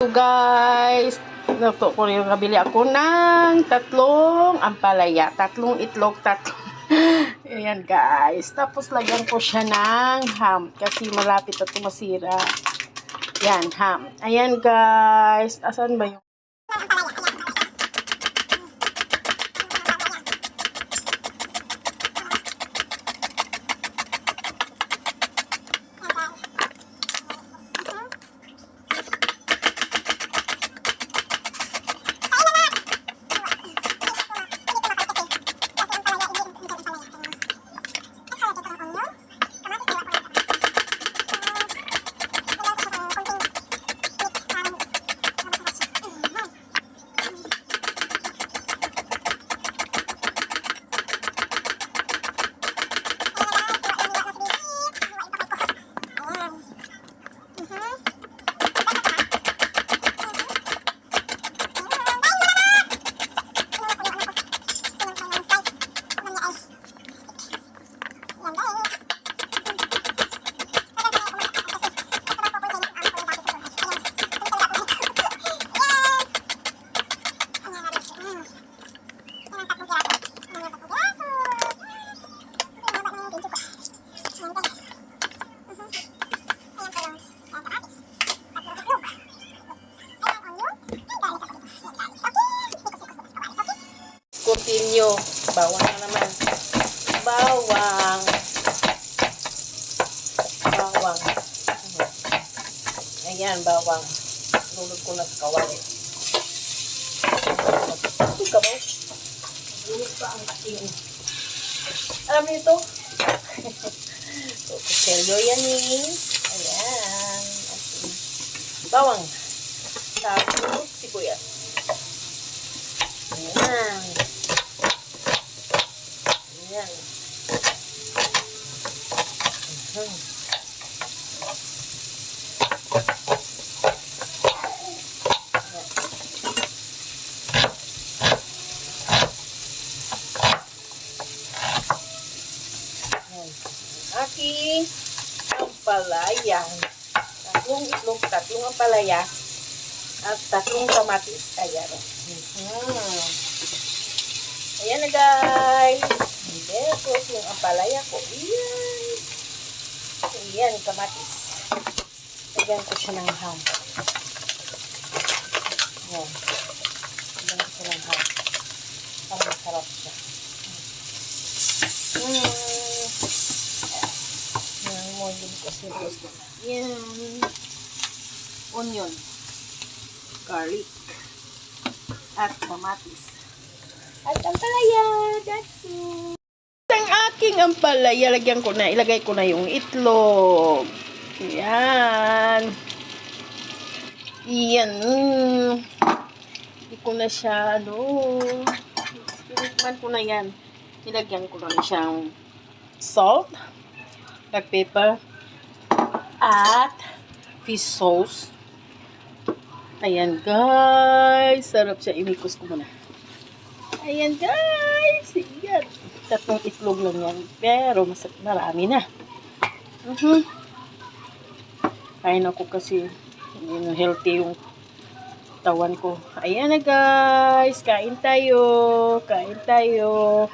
Guys, nabili ako ng tatlong ampalaya, tatlong itlog, ayan guys. Tapos lagyan ko siya ng ham kasi malapit na ito masira. Yan, ham. Ayan guys. Asan ba yung continue. Bawang na naman. Bawang. Ayan, bawang. Lulog ko na sa kawali. Ito ka ba? Lulog pa ang ating. Alam niyo ito? Kuselyo yan eh. Ayan. Ating bawang. Tapos sibuyas. Ayan. Ayan. Aking ampalaya. Tatlong itlog, tatlong ampalaya, at tatlong kamatis. Ayan. Ayan na guys. Tapos yung ampalaya ko. Ayan. Ayan, kamatis. Lagyan ko siya ng ham. Ayan. Lagyan ko siya ng ham. Ang masarap siya. Yan. Onion. Garlic. At kamatis. At ampalaya. That's it. Ang aking ampalaya, lagyan ko na, ilagay ko na yung itlog. Yan. Yan. Hindi ko na siya, tinikman ko na yan. Nilagyan ko na siyang salt, black pepper, at fish sauce. Ayan guys. Sarap siya. Imikos ko muna. Ayan guys. Ayan. Tatlong itlog lang yan. Pero marami na. Kain ako kasi healthy yung tawan ko. Ayan na guys. Kain tayo. Kain tayo.